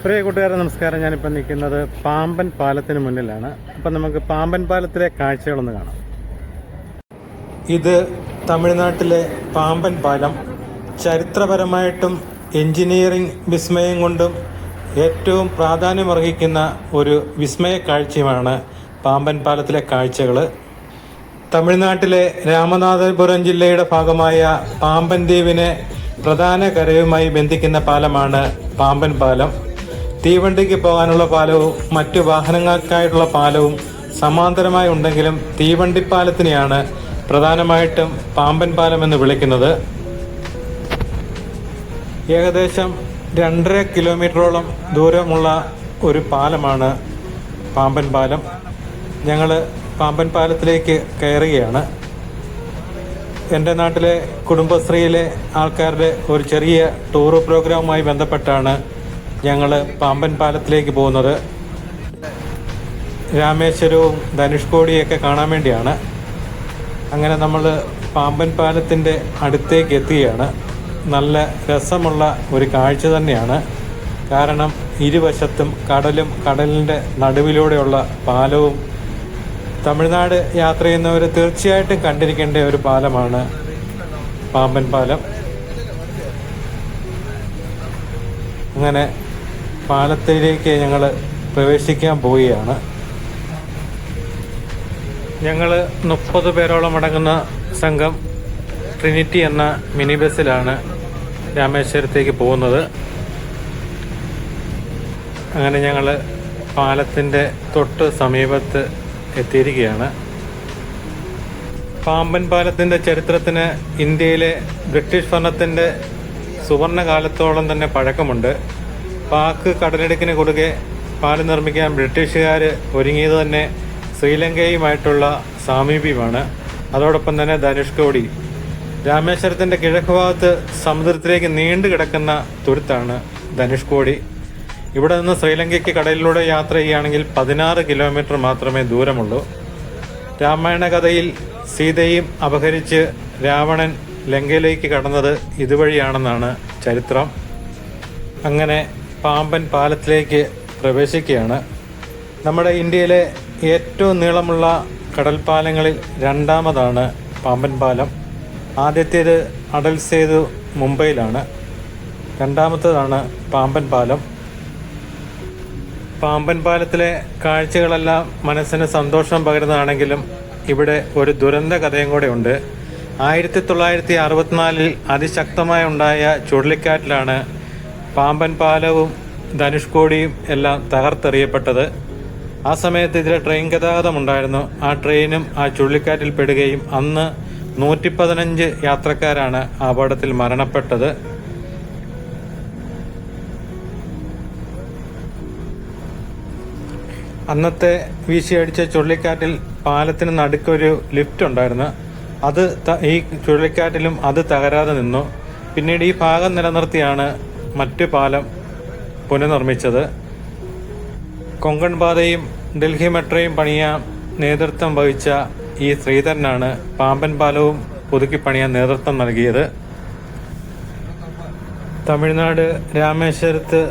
പ്രിയ കൂട്ടുകാരെ നമസ്കാരം. ഞാനിപ്പോൾ നിൽക്കുന്നത് പാമ്പൻ പാലത്തിന് മുന്നിലാണ്. അപ്പം നമുക്ക് പാമ്പൻ പാലത്തിലെ കാഴ്ചകളൊന്ന് കാണാം. ഇത് തമിഴ്നാട്ടിലെ പാമ്പൻ പാലം. ചരിത്രപരമായിട്ടും എഞ്ചിനീയറിംഗ് വിസ്മയം കൊണ്ടും ഏറ്റവും പ്രാധാന്യമർഹിക്കുന്ന ഒരു വിസ്മയ കാഴ്ചയുമാണ് പാമ്പൻ പാലത്തിലെ കാഴ്ചകൾ. തമിഴ്നാട്ടിലെ രാമനാഥപുരം ജില്ലയുടെ ഭാഗമായ പാമ്പൻ ദ്വീപിനെ പ്രധാന കരയുമായി ബന്ധിക്കുന്ന പാലമാണ് പാമ്പൻ പാലം. തീവണ്ടിക്ക് പോകാനുള്ള പാലവും മറ്റു വാഹനങ്ങൾക്കായിട്ടുള്ള പാലവും സമാന്തരമായി ഉണ്ടെങ്കിലും തീവണ്ടിപ്പാലത്തിനെയാണ് പ്രധാനമായിട്ടും പാമ്പൻ പാലം എന്ന് വിളിക്കുന്നത്. ഏകദേശം 2.5 കിലോമീറ്ററോളം ദൂരമുള്ള ഒരു പാലമാണ് പാമ്പൻ പാലം. ഞങ്ങൾ പാമ്പൻ പാലത്തിലേക്ക് കയറുകയാണ്. എൻ്റെ നാട്ടിലെ കുടുംബശ്രീയിലെ ആൾക്കാരുടെ ഒരു ചെറിയ ടൂർ പ്രോഗ്രാമുമായി ബന്ധപ്പെട്ടാണ് ഞങ്ങൾ പാമ്പൻ പാലത്തിലേക്ക് പോകുന്നത്. രാമേശ്വരവും ധനുഷ്കോടിയൊക്കെ കാണാൻ വേണ്ടിയാണ്. അങ്ങനെ നമ്മൾ പാമ്പൻ പാലത്തിൻ്റെ അടുത്തേക്ക് എത്തുകയാണ്. നല്ല രസമുള്ള ഒരു കാഴ്ച തന്നെയാണ്. കാരണം ഇരുവശത്തും കടലും കടലിൻ്റെ നടുവിലൂടെയുള്ള പാലവും. തമിഴ്നാട് യാത്ര ചെയ്യുന്നവർ തീർച്ചയായിട്ടും കണ്ടിരിക്കേണ്ട ഒരു പാലമാണ് പാമ്പൻ പാലം. അങ്ങനെ പാലത്തിലേക്ക് ഞങ്ങൾ പ്രവേശിക്കാൻ പോവുകയാണ്. ഞങ്ങൾ 30 പേരോളം അടങ്ങുന്ന സംഘം ട്രിനിറ്റി എന്ന മിനി ബസ്സിലാണ് രാമേശ്വരത്തേക്ക് പോകുന്നത്. അങ്ങനെ ഞങ്ങൾ പാലത്തിൻ്റെ തൊട്ട് സമീപത്ത് എത്തിയിരിക്കുകയാണ്. പാമ്പൻ പാലത്തിൻ്റെ ചരിത്രത്തിന് ഇന്ത്യയിലെ ബ്രിട്ടീഷ് ഭരണത്തിൻ്റെ സുവർണകാലത്തോളം തന്നെ പഴക്കമുണ്ട്. പാക് കടലിടുക്കിന് കുറുകെ പാലം നിർമ്മിക്കാൻ ബ്രിട്ടീഷുകാർ ഒരുങ്ങിയത് തന്നെ ശ്രീലങ്കയുമായിട്ടുള്ള സാമീപ്യമാണ്. അതോടൊപ്പം തന്നെ ധനുഷ്കോടി, രാമേശ്വരത്തിൻ്റെ കിഴക്ക് ഭാഗത്ത് സമുദ്രത്തിലേക്ക് നീണ്ടു കിടക്കുന്ന തുരുത്താണ് ധനുഷ്കോടി. ഇവിടെ നിന്ന് ശ്രീലങ്കയ്ക്ക് കടലിലൂടെ യാത്ര ചെയ്യുകയാണെങ്കിൽ 16 കിലോമീറ്റർ മാത്രമേ ദൂരമുള്ളൂ. രാമായണ കഥയിൽ സീതയും അപഹരിച്ച് രാവണൻ ലങ്കയിലേക്ക് കടന്നത് ഇതുവഴിയാണെന്നാണ് ചരിത്രം. അങ്ങനെ പാമ്പൻ പാലത്തിലേക്ക് പ്രവേശിക്കുകയാണ്. നമ്മുടെ ഇന്ത്യയിലെ ഏറ്റവും നീളമുള്ള കടൽപ്പാലങ്ങളിൽ 2ാമതാണ് പാമ്പൻ പാലം. ആദ്യത്തേത് അടൽ സേതു മുംബൈയിലാണ്. 2ാമത്തേതാണ് പാമ്പൻ പാലം. പാമ്പൻ പാലത്തിലെ കാഴ്ചകളെല്ലാം മനസ്സിന് സന്തോഷം പകരുന്നതാണെങ്കിലും ഇവിടെ ഒരു ദുരന്ത കഥയും കൂടെ ഉണ്ട്. 1964 അതിശക്തമായി ഉണ്ടായ ചുഴലിക്കാറ്റിലാണ് പാമ്പൻ പാലവും ധനുഷ്കോടിയും എല്ലാം തകർത്തെറിയപ്പെട്ടത്. ആ സമയത്ത് ഇതിലെ ട്രെയിൻ ഗതാഗതം ഉണ്ടായിരുന്നു. ആ ട്രെയിനും ആ ചുഴലിക്കാറ്റിൽ പെടുകയും അന്ന് 115 യാത്രക്കാരാണ് അപകടത്തിൽ മരണപ്പെട്ടത്. അന്നത്തെ വീശിയടിച്ച ചുഴലിക്കാറ്റിൽ പാലത്തിന് നടുക്കൊരു ലിഫ്റ്റ് ഉണ്ടായിരുന്നു. അത് ഈ ചുഴലിക്കാറ്റിലും അത് തകരാതെ നിന്നു. പിന്നീട് ഈ ഭാഗം നിലനിർത്തിയാണ് മറ്റു പാലം പുനർനിർമ്മിച്ചത്. കൊങ്കൺ പാതയും ഡൽഹി മെട്രോയും പണിയാൻ നേതൃത്വം വഹിച്ച ഈ ശ്രീധരനാണ് പാമ്പൻ പാലവും പുതുക്കി പണിയാൻ നേതൃത്വം നൽകിയത്. തമിഴ്നാട് രാമേശ്വരത്ത്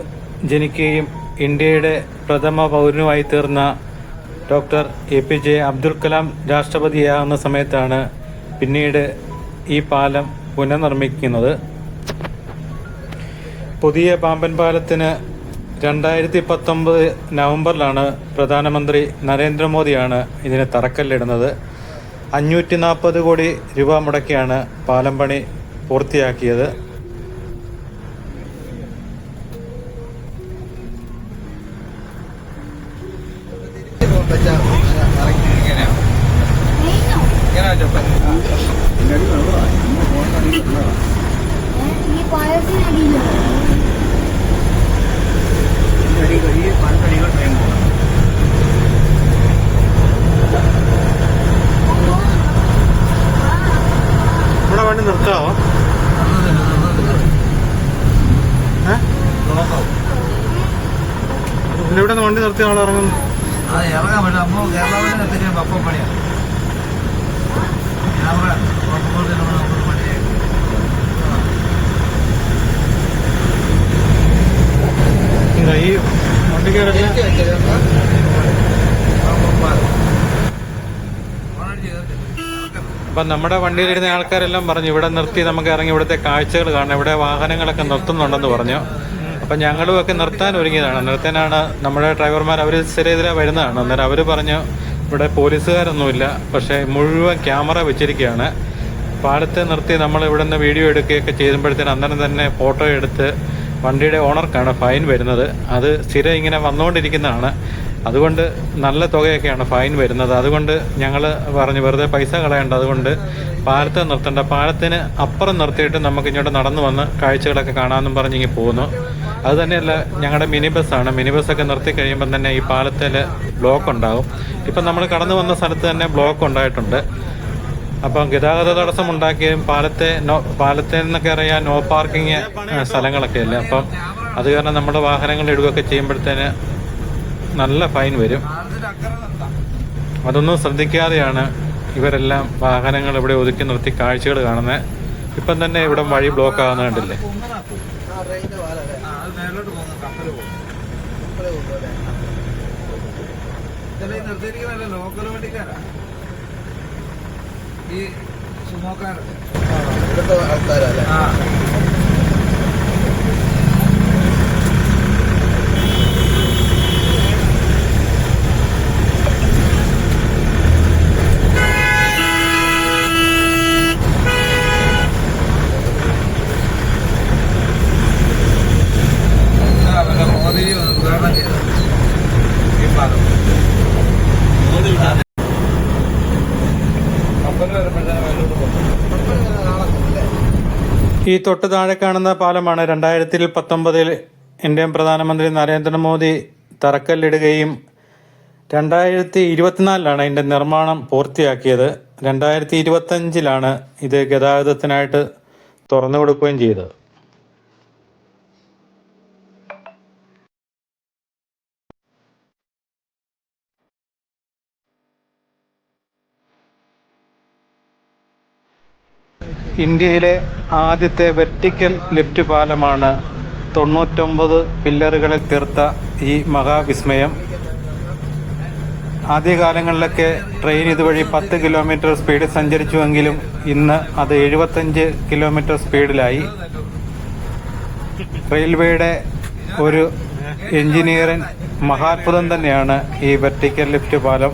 ജനിക്കുകയും ഇന്ത്യയുടെ പ്രഥമ പൗരനുമായി തീർന്ന ഡോക്ടർ APJ അബ്ദുൽ കലാം രാഷ്ട്രപതിയാകുന്ന സമയത്താണ് പിന്നീട് ഈ പാലം പുനർനിർമ്മിക്കുന്നത്. പുതിയ പാമ്പൻ പാലത്തിന് 2019 നവംബറിലാണ് പ്രധാനമന്ത്രി നരേന്ദ്രമോദിയാണ് ഇതിന് തറക്കല്ലിടുന്നത്. 540 കോടി രൂപ മുടക്കിയാണ് പാലം പണി പൂർത്തിയാക്കിയത്. ഇവിടെ വണ്ടി നിർത്താവോ? ഇവിടെ നിന്ന് വണ്ടി നിർത്തിയ ആൾ ഇറങ്ങുന്നു. ഇറങ്ങാൻ പറ്റില്ല. അപ്പോൾ കേരള നിർത്തിയ അപ്പം പണിയാണ്. ഈ വണ്ടിക്കാരെല്ലാം അപ്പം നമ്മുടെ വണ്ടിയിലിരുന്ന ആൾക്കാരെല്ലാം പറഞ്ഞു ഇവിടെ നിർത്തി നമുക്ക് ഇറങ്ങി ഇവിടുത്തെ കാഴ്ചകൾ കാണാം, ഇവിടെ വാഹനങ്ങളൊക്കെ നിർത്തുന്നുണ്ടെന്ന് പറഞ്ഞു. അപ്പം ഞങ്ങളും ഒക്കെ നിർത്താൻ ഒരുങ്ങിയതാണ്. നിർത്താനാണ് നമ്മുടെ ഡ്രൈവർമാർ, അവർ സ്ഥിരതിലാണ് വരുന്നതാണ്. അന്നേരം അവർ പറഞ്ഞു ഇവിടെ പോലീസുകാരൊന്നുമില്ല, പക്ഷേ മുഴുവൻ ക്യാമറ വെച്ചിരിക്കുകയാണ്. പാലത്തെ നിർത്തി നമ്മൾ ഇവിടെ നിന്ന് വീഡിയോ എടുക്കുകയൊക്കെ ചെയ്യുമ്പോഴത്തേന് അന്നേരം തന്നെ ഫോട്ടോ എടുത്ത് വണ്ടിയുടെ ഓണർക്കാണ് ഫൈൻ വരുന്നത്. അത് സ്ഥിരം ഇങ്ങനെ വന്നുകൊണ്ടിരിക്കുന്നതാണ്. അതുകൊണ്ട് നല്ല തുകയൊക്കെയാണ് ഫൈൻ വരുന്നത്. അതുകൊണ്ട് ഞങ്ങൾ പറഞ്ഞു വെറുതെ പൈസ കളയണ്ട, അതുകൊണ്ട് പാലത്തെ നിർത്തണ്ട, പാലത്തിന് അപ്പുറം നിർത്തിയിട്ട് നമുക്ക് ഇങ്ങോട്ട് നടന്നു വന്ന് കാഴ്ചകളൊക്കെ കാണാമെന്നും പറഞ്ഞ് ഇങ്ങനെ പോകുന്നു. അതുതന്നെയല്ല, ഞങ്ങളുടെ മിനി ബസ്സാണ്. മിനി ബസ്സൊക്കെ നിർത്തി കഴിയുമ്പം തന്നെ ഈ പാലത്തിൽ ബ്ലോക്ക് ഉണ്ടാകും. ഇപ്പം നമ്മൾ കടന്നു വന്ന സ്ഥലത്ത് തന്നെ ബ്ലോക്ക് ഉണ്ടായിട്ടുണ്ട്. അപ്പം ഗതാഗത തടസ്സം ഉണ്ടാക്കിയും പാലത്തിൽ നിന്നൊക്കെ അറിയാൻ നോ പാർക്കിങ് സ്ഥലങ്ങളൊക്കെ അല്ലേ. അപ്പം അത് കാരണം നമ്മുടെ വാഹനങ്ങൾ ഇടുകയൊക്കെ ചെയ്യുമ്പോഴത്തേന് നല്ല ഫൈൻ വരും. അതൊന്നും ശ്രദ്ധിക്കാതെയാണ് ഇവരെല്ലാം വാഹനങ്ങൾ ഇവിടെ ഒതുക്കി നിർത്തി കാഴ്ചകൾ കാണുന്നത്. ഇപ്പം തന്നെ ഇവിടെ വഴി ബ്ലോക്ക് ആകുന്ന കണ്ടില്ലേ. ലോക്കൽ വണ്ടിക്കാരാ ഈ സുമോക്കാരൊക്കെ. മോദി ഉദ്ഘാടനം ചെയ്തത് ഈ പാലം. ഈ തൊട്ട് താഴെ കാണുന്ന പാലമാണ് 2019 ഇന്ത്യൻ പ്രധാനമന്ത്രി നരേന്ദ്രമോദി തറക്കല്ലിടുകയും 2024 ഇതിൻ്റെ നിർമ്മാണം പൂർത്തിയാക്കിയത്. 2025 ഇത് ഗതാഗതത്തിനായിട്ട് തുറന്നു കൊടുക്കുകയും ചെയ്തത്. ഇന്ത്യയിലെ ആദ്യത്തെ വെർട്ടിക്കൽ ലിഫ്റ്റ് പാലമാണ് 99 പില്ലറുകളിൽ തീർത്ത ഈ മഹാവിസ്മയം. ആദ്യകാലങ്ങളിലൊക്കെ ട്രെയിൻ ഇതുവഴി 10 കിലോമീറ്റർ സ്പീഡിൽ സഞ്ചരിച്ചുവെങ്കിലും ഇന്ന് അത് 75 കിലോമീറ്റർ സ്പീഡിലായി. റെയിൽവേയുടെ ഒരു എഞ്ചിനീയറിംഗ് മഹാത്ഭുതം തന്നെയാണ് ഈ വെർട്ടിക്കൽ ലിഫ്റ്റ് പാലം.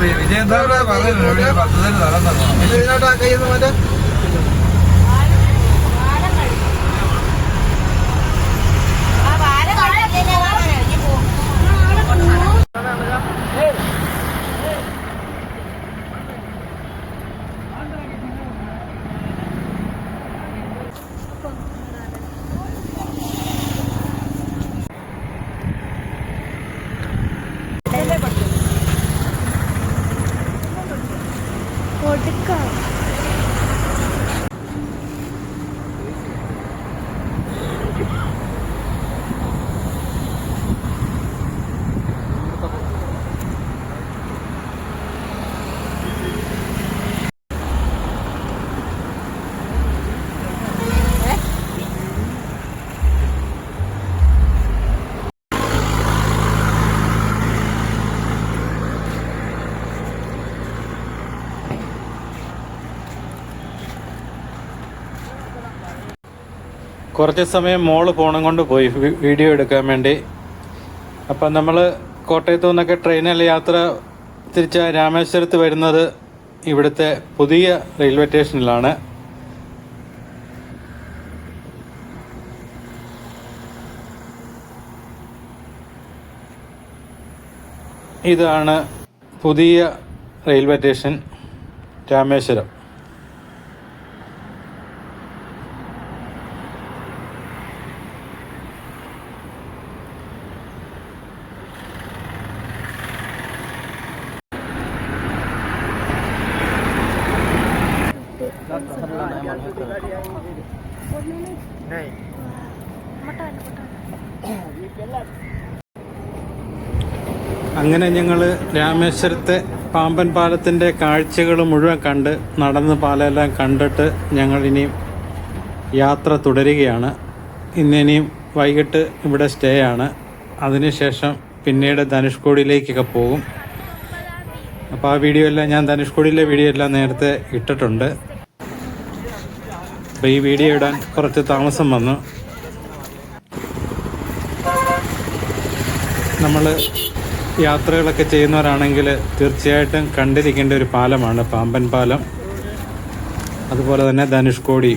വിജയന്താ പറഞ്ഞു പദ്ധതി നടന്നു. കുറച്ച് സമയം മോള് ഫോണും കൊണ്ട് പോയി വീഡിയോ എടുക്കാൻ വേണ്ടി. അപ്പം നമ്മൾ കോട്ടയത്തു നിന്നൊക്കെ ട്രെയിനിൽ യാത്ര തിരിച്ച് രാമേശ്വരത്ത് വരുന്നത് ഇവിടുത്തെ പുതിയ റെയിൽവേ സ്റ്റേഷനിലാണ്. ഇതാണ് പുതിയ റെയിൽവേ സ്റ്റേഷൻ. രാമേശ്വരം. അങ്ങനെ ഞങ്ങൾ രാമേശ്വരത്തെ പാമ്പൻ പാലത്തിൻ്റെ കാഴ്ചകൾ മുഴുവൻ കണ്ട് നടന്ന് പാലമെല്ലാം കണ്ടിട്ട് ഞങ്ങളിനിയും യാത്ര തുടരുകയാണ്. ഇന്നിനിയും വൈകിട്ട് ഇവിടെ സ്റ്റേ ആണ്. അതിനുശേഷം പിന്നീട് ധനുഷ്കോടിയിലേക്കൊക്കെ പോകും. അപ്പോൾ ആ വീഡിയോ എല്ലാം ഞാൻ ധനുഷ്കോടിയിലെ വീഡിയോ എല്ലാം നേരത്തെ ഇട്ടിട്ടുണ്ട്. അപ്പോൾ ഈ വീഡിയോ ഇടാൻ കുറച്ച് താമസം വന്നു. നമ്മൾ യാത്രകളൊക്കെ ചെയ്യുന്നവരാണെങ്കിൽ തീർച്ചയായിട്ടും കണ്ടിരിക്കേണ്ട ഒരു പാലമാണ് പാമ്പൻ പാലം, അതുപോലെ തന്നെ ധനുഷ്കോടി.